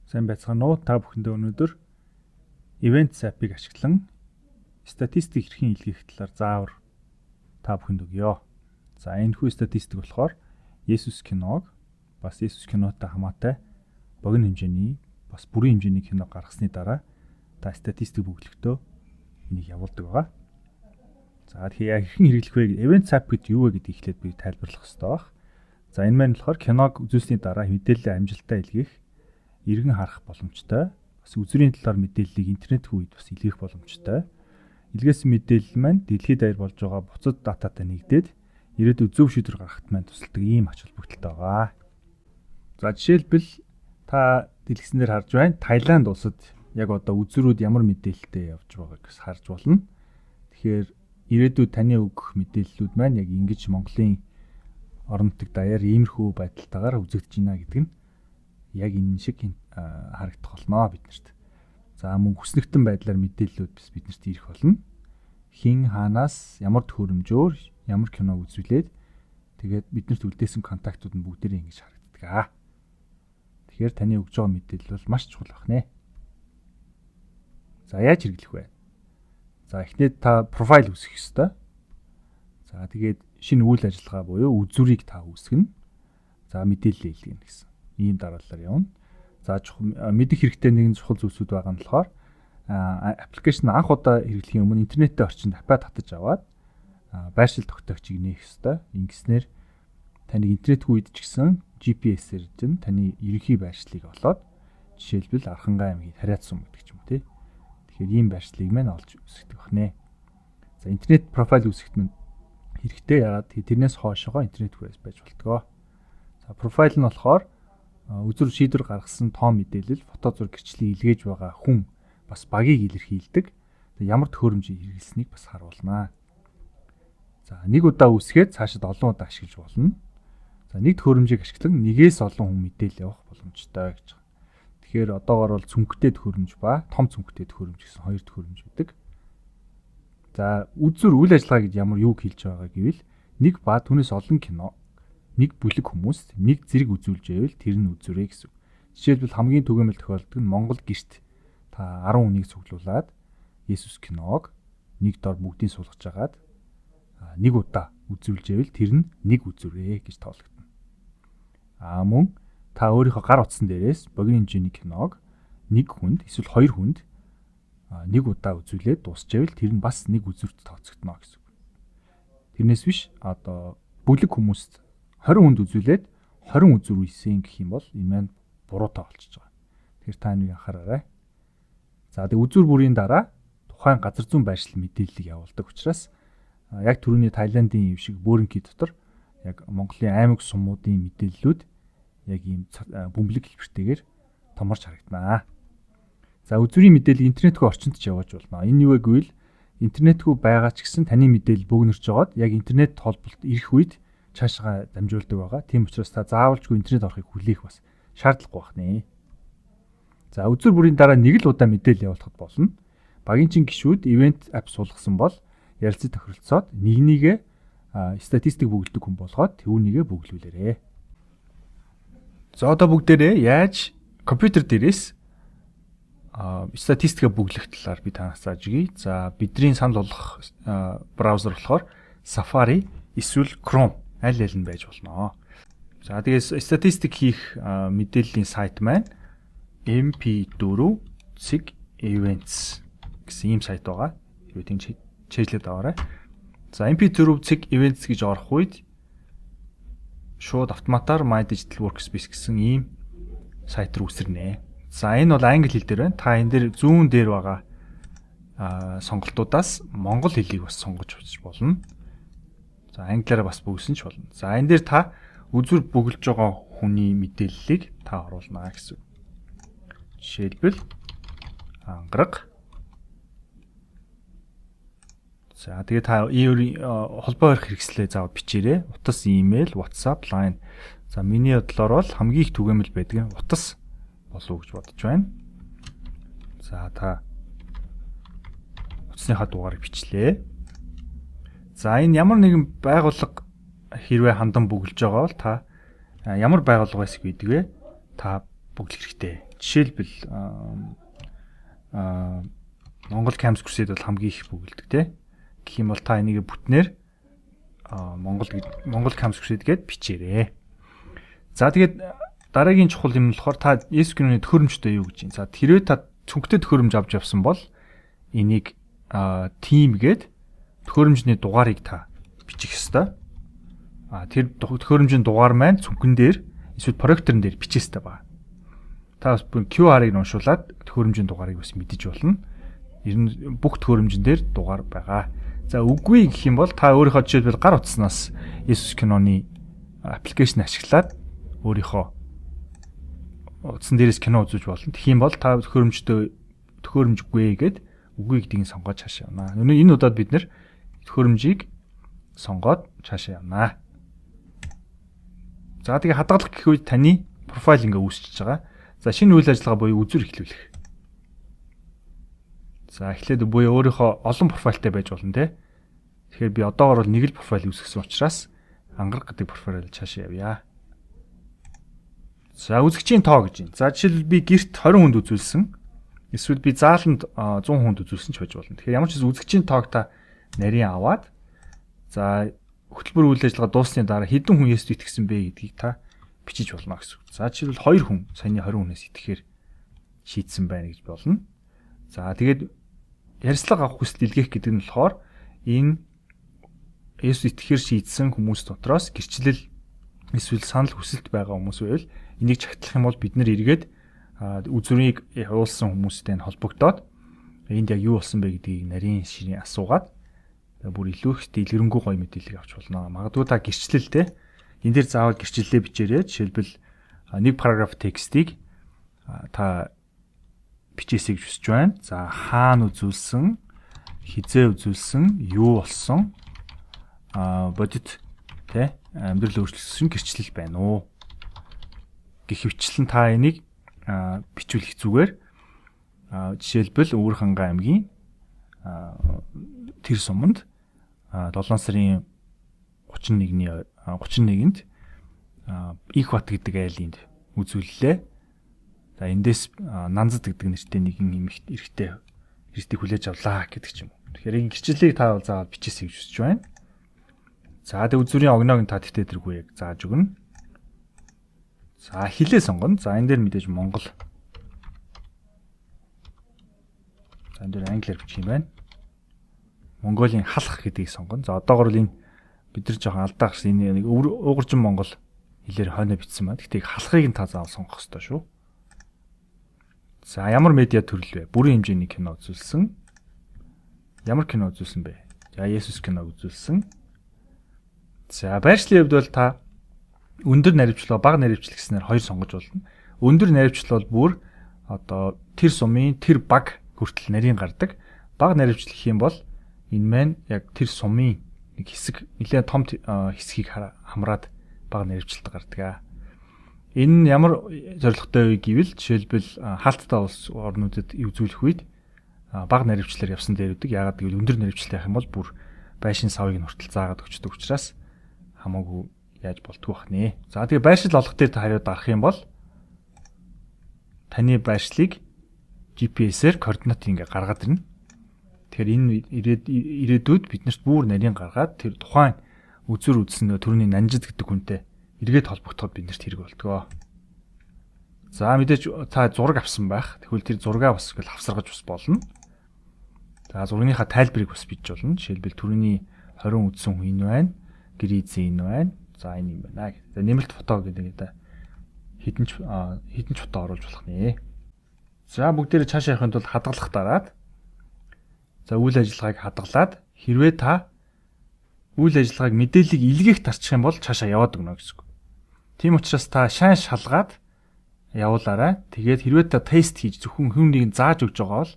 Сайн байцгаана уу? Та бүхэндээ өнөөдөр Events app-ыг ашиглан статистик хэрхэн илгээх талаар заавар та бүхэнд өгье. За энэ хүү статистик болохоор Есүс киног бас Есүс кинотой хамаатай богино хэмжээний бас бүрийн хэмжээний кино гаргасны дараа та статистик бүглэгтөө энийг явуулдаг байгаа. За тэгэхээр хэрхэн хэрэглэх вэ? Events app гэдэг юу вэ гэдгийг эхлээд би тайлбарлах хэрэгтэй баг. За энэ маань болохоор киног үзүүлсний дараа мэдээлэл амжилттай илгээх, иргэн харах боломжтой. Бас үзрийн талаар мэдээллийг интернет хүү үед бас илгээх боломжтой. Илгээсэн мэдээлэл маань дэлхийд даяар болж байгаа буцад дататай нэгдээд ирээдүйд зөв шийдвэр гаргахад маань тусалдаг ийм ач холбогдолтой байгаа. За жишээлбэл та дэлгэснээр харж байна. Таиланд улсад яг одоо үзрүүд ямар мэдээлэлтэй явж байгааг харж болно. Тэгэхээр ирээдүйд таны өгөх мэдээллүүд маань яг ингэж Монголын орон нутаг даяар иймэрхүү байдалтайгаар үзэгдэж байна гэдэг нь яг энэ шиг харагдах болно биднэрт. За мөн хүснэгтэн байдлаар мэдээллүүд бас биднэрт ирэх болно. Хин хаанаас ямар төхөөрөмжөөр ямар киног үзүүлээд тэгээд биднэрт үлдээсэн контактууд нь бүгдээрээ ингэж харагддаг. Тэгэхээр таны өгж байгаа мэдээлэл бол маш чухал байна. За яаж хэрэглэх вэ? За эхнээд та профайл үүсгэх ёстой. За тэгээд шинэ үйл ажиллагаа буюу үзүүрийг та үүсгэнэ. За мэдээлэл илгээнэ гэсэн. Ийм дараалалаар явна. За мэдэх хэрэгтэй нэгэн чухал зүйлсүүд байгаа нь болохоор аппликейшн анх удаа хэрэглэхийн өмнө интернеттэй орчинд апаа татаж аваад байршил тогтоогчийг нээх ёстой. Ингэснээр таны интернет хүү үед ч гэсэн GPS-ээр чинь таны ерөнхий байршлыг олоод жишээлбэл Архангай аймгийн Тариат сум гэдэг ч юм уу тий. Тэгэхээр ийм байршлыг мань олж үсгдэг байна. За интернет профайл үүсгэхэд мань хэрэгтэй яагаад тэрнээс хоошоогоо интернет хүүээс байж болтгоо. За профайл нь болохоор үзүр шийдвэр гаргасан тоон мэдээлэл, фото зураг гэрчлэлийг илгээж байгаа хүн бас багийг илэрхийлдэг. Ямар төхөөрөмжийг хэрэглэснийг бас харуулнаа. За нэг удаа үүсгээд цаашид олон удаа ашиглаж болно. За нэг төхөөрөмжийг ашиглан нэгээс олон хүн мэдээлэл явах боломжтой гэж байна. Тэгэхээр одоогоор бол цүнхтэй төхөөрөмж ба том цүнхтэй төхөөрөмж гэсэн хоёр төхөөрөмж үүдэг. За үзүр үйл ажиллагаа гэж ямар юуг хэлж байгаа гэвэл нэг ба түүнээс олон кино нэг бүлэг хүмүүст нэг зэрэг үзүүлж байвал тэр нь үзүрээ гэсэн. Жишээлбэл хамгийн түгээмэл тохиолдол нь Монгол гэрт та 10 хүнийг цуглуулад Есүс киног нэг дор бүгдийг суулгаж агаад нэг удаа үзүүлж байвал тэр нь нэг үзүрээ гэж тоологдно. Мөн та өөрийнхөө гар утсан дээрээс богино хэмжээний киног нэг хүнд эсвэл хоёр хүнд нэг удаа үзүүлээд дуусчихвэл тэр нь бас нэг үзүрт тооцогдно гэсэн. Тэрнээс биш одоо бүлэг хүмүүст 20 хүнд үзүүлээд 20 үзүр үйсэн гэх юм бол энэ маань буруутай болчихж байгаа. Тэгэхээр та энийг анхаараарай. За тэг үзүр бүрийн дараа тухайн газар зүйн байршил мэдээллийг явуулдаг учраас яг түрүүний Таиландын юм шиг бөөрөнки дотор яг Монголын аймаг сумуудын мэдээллүүд яг ийм бөмбөлөг хэлбэртэйгээр томорч харагдана. За үзүрийн мэдээлэл интернетгүй орчинд ч явуулж болно. Энэ юу вэ гэвэл интернетгүй байгаа ч гэсэн таны мэдээлэл бөөгнөрч жагаад яг интернет холболт ирэх үед цаашаа дамжуулдаг байгаа. Тийм учраас та заавалжгүй интернет орохыг хүлээх бас шаардлагагүй байна. За үзүр бүрийн дараа нэг л удаа мэдээлэл явуулахад болно. Багийн чин гишүүд event app суулгасан бол ярилцаж тохиролцоод нэгнийгээ статистик бүгэлдэг хүн болгоод түүнийгээ бүглүүлээрэ. За одоо бүгдээрээ яаж компьютер дээрээс статистика бүглэх талаар би танаас зааж өгье. За бидний санал болгох браузер болохоор Safari эсвэл Chrome аль аль нь байж болно. За тэгээд статистик хийх мэдээллийн сайт маань mp4.events гэсэн ийм сайт байгаа. Юу тийм чиглэлд аваарай. За mp4.events гэж орох үед шууд автоматар My Digital Workspace гэсэн ийм сайт руу үсэрнэ. За энэ бол англи хэл дээр байна. Та энэ дээр зүүн дээр байгаа сонголтуудаас монгол хэлийг бас сонгож болно. За англиараа бас бүгсэн ч болно. За энэ дээр та үзүр бүгэлж байгаа хүний мэдээллийг та оруулна гэсэн. Жишээлбэл ангараг. За тэгээ та холбоо барих хэрэгслээ заавал бичээрэй. Утас, имэйл, WhatsApp, Line. За миний бодлоор бол хамгийн их түгээмэл байдаг нь утас болов уу гэж бодож байна. За та утасныхаа дугаарыг бичлээ. За энэ ямар нэгэн байгууллага хэрвээ хандан бүгэлж байгаа бол та ямар байгууллага байсан гэдэг вэ? Та бүглэх хэрэгтэй. Жишээлбэл Монгол Campus Crusade бол хамгийн их бүгэлдэг те. Гэх юм бол та энийг бүтнээр Монгол Campus Crusade гэд бичээрэй. За тэгээд дараагийн чухал юм болохоор та Есүс Христосийн төхөөрөмжтэй юу гэж юм. За хэрвээ та цүнхтэй төхөөрөмж авч явсан бол энийг team гэд төхөөрөмжний дугаарыг та бичих ёстой. Тэр төхөөрөмжийн дугаар маань цүнхэн дээр эсвэл проекторн дээр бичих ёстой байна. Та бас QR-ыг уншуулад төхөөрөмжийн дугаарыг бас мэдэж болно. Ер нь бүх төхөөрөмжн дээр дугаар байгаа. За үгүй гэх юм бол та өөрийнхөө жишээлбэл гар утаснаас Есүс киноны аппликейшн ашиглаад өөрийнхөө утсан дээрээс кино үзүүлж болно. Тэгэх юм бол та төхөөрөмжгүй гэд үгүй гэдгийг сонгоод цаашаа явна. Энэ удаад бид нэр төхөөрөмжийг сонгоод цаашаа явна. За тэгээ хадгалах гэх үед таны профайл ингээ үүсчихэж байгаа. За шинэ үйл ажиллагаа буюу үзүр эхлүүлэх. За эхлээд буюу өөрийнхөө олон профайлтай байж болно те. Тэгэхээр би одоогоор бол нэг л профайл үүсгэсэн учраас ангараг гэдэг профайл цаашаа явъя. За үзэгчийн тоо гэж байна. За жишээлбэл би гэрт 20 хүнд үзүүлсэн. Эсвэл би зааланд 100 хүнд үзүүлсэн ч байж болно. Тэгэхээр ямар ч үзэгчийн тоог та нарийн аваад за хөтөлбөр үйл ажиллагаа дууссаны дараа хэдэн хүн Есүст итгэсэн бэ гэдгийг та бичиж болно гэсэн үг. За жишээлбэл 2 хүн саяны 20 хүнээс итгэхээр шийдсэн байна гэж болно. За тэгээд ярьцлага авах хүсэл илгээх гэдэг нь болохоор энэ Есүс итгэхээр шийдсэн хүмүүс дотроос гэрчлэл эсвэл санал хүсэлт байгаа хүмүүс байвал энийг чагтлах юм бол бид нэр эргээд үзүрийг явуулсан хүмүүстэй холбогдоод энд яг юу болсон бэ гэдгийг нарийн ширийн асуугаад бүр илүү их дэлгэрэнгүй гоё мэдээлэл авч болно. Магадгүй та гэрчлэлтэй энэ дээр заавал гэрчлэлээ бичээрэй. Жишээлбэл нэг параграф текстийг та бичээсэй гэж хүсэж байна. За хаана үзүүлсэн, хизээ үзүүлсэн, юу болсон, бодит тэ амьдрал өөрчлөсөн гэрчлэл байна уу гэх хвчлэн та энийг бичүүлэх зүгээр. Жишээлбэл Өвөр Хангай аймгийн тэр суманд 7 сарын 31-нд Их бат гэдэг айлынд үзүүллээ. За эндээс Нанзад гэдэг нэртэй нэгэн эрэгтэй хүлээж авлаа гэдэг ч юм уу. Тэгэхээр энэ гэрчлэлийг та заавал бичээсэй гэж хүсэж байна. За тэг үзүүрийн огноог та тэтэ тэргүй яг зааж өгнө. За хилээ сонгоно. За энэ дээр мэдээж Монгол. За энэ дээр англиар бичих юм байна. Монголын халах гэдгийг сонгоно. За одоогор л энэ бид нар жоохон алдаа гарсан энэ нэг уугаржин монгол хэлээр хойно бичсэн байна. Гэхдээ халахыг нь та заавал сонгох хэрэгтэй шүү. За ямар медиа төрөл вэ? Бүрэн хэмжээний кино үзүүлсэн. Ямар кино үзүүлсэн бэ? За Есүс кино үзүүлсэн. За байршлын хувьд бол та өндөр наривчлал, бага наривчлал гэснээр хоёр сонгож болно. Өндөр наривчлал бол бүр одоо тэр сумын тэр баг хүртэл нарийн гардаг. Бага наривчлал гэх юм бол энэ маань яг тэр сумын нэг хэсэг нэлээд том хэсгийг хамраад бага наривчлалд гардаг. Энэ нь ямар зорилготой вэ гэвэл жишээлбэл хаалттай улс орнуудад үзүүлэх үед бага наривчлалаар явсан дээр үүдэг. Яагаад гэвэл өндөр наривчлал явах юм бол бүр байшин савыг нь хүртэл заагаад өгчдөг учраас хамаагүй яаж болтгүй бах нэ. За тэгээ байршил олох дээр та хариуд гарах юм бол таны байршлыг GPS-ээр координат ингээ гаргаад ирнэ. Тэгэхээр энэ ирээдүйд биднэрт бүр нарийн гаргаад тэр тухайн үзүр үзсэн төрний нанжид гэдэг хүнтэй эргээд холбогдоход биднэрт хэрэг болтгоо. За мэдээж та зураг авсан байх. Тэгвэл тэр зургаа бас ингээл хавсаргаж бас болно. За зургийнхаа тайлбарыг бас бийж болно. Жишээлбэл төрний 20 үзсэн хүн энэ байна. Гэрээзээ энэ байна. За энэ юм байна. За нэмэлт фото гэдэг хэдэн ч фото оруулж болох нэ. За бүгдээрээ цаашаа явахын тулд хадгалах дараад за үйл ажиллагааг хадгалаад хэрвээ та үйл ажиллагааг мэдээллийг илгээх тарчих юм бол цаашаа яваад өгнө гэсэн үг. Тийм учраас та шаан шалгаад явуулаарай. Тэгээд хэрвээ та тест хийж зөвхөн хүнийг зааж өгж байгаа бол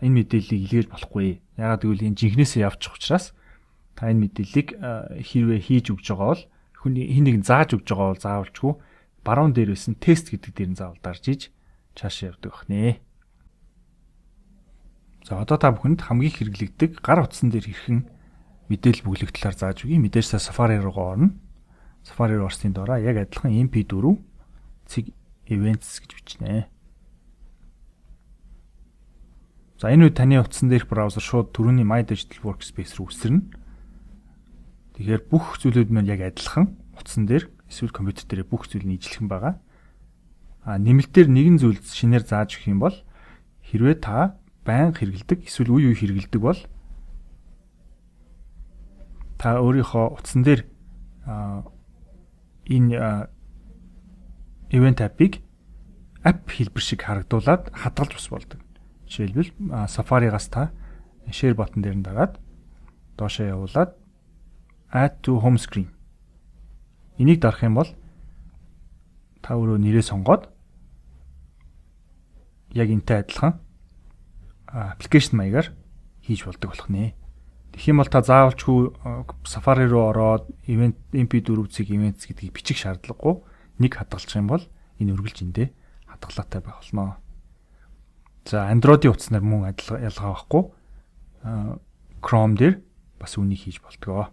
энэ мэдээллийг илгээж болохгүй. Яагаад гэвэл энэ жинхнээсээ явчих учраас та энэ мэдээллийг хэрвээ хийж өгж байгаа бол хин нэг зааж өгж байгаа бол заавалчгүй баруун дээр байсан тест гэдэг дээр нь заавал дарж иж цаашаа явдаг бах нэ. За одоо та бүхэнд хамгийн хэрэглэгдэг гар утсан дээр хэрхэн мэдээлэл бүглэх талаар зааж өгье. Мэдээж та Safari руу орно. Safari руу орсны дараа яг адилхан MP4 events гэж бичнэ. За энэ үед таны утсан дээрх браузер шууд түрүүний My Digital Workspace руу үсэрнэ. Тэгэхээр бүх зүйлүүд маань яг адилхан утсан дээр эсвэл компьютер дээр бүх зүйл нь ижилхэн байгаа. Нэмэлтээр нэгэн зүйл шинээр зааж өгөх юм бол хэрвээ та байнга хэрэгэлдэг эсвэл үе үе хэрэгэлдэг бол та өөрийнхөө утсан дээр энэ event app-ыг app хэлбэр шиг харагдуулаад хадгалж бас болдог. Жишээлбэл Safari-гаас та share button дээр нь дараад доошоо явуулаад add to home screen. Энийг дарах юм бол та өөрөө нэрээ сонгоод яг энтэй адилхан аппликейшн маягаар хийж болдог болох нэ. Тэгэх юм бол та заавалчгүй Safari руу ороод event MP4 үзэг events гэдгийг бичих шаардлагагүй. Нэг хадгалчих юм бол энэ үргэлж эндээ хадгалаатай байх болно. За Android-ийн утаснаар мөн ялгаа байхгүй. Chrome дээр бас үнийг хийж болтгоо.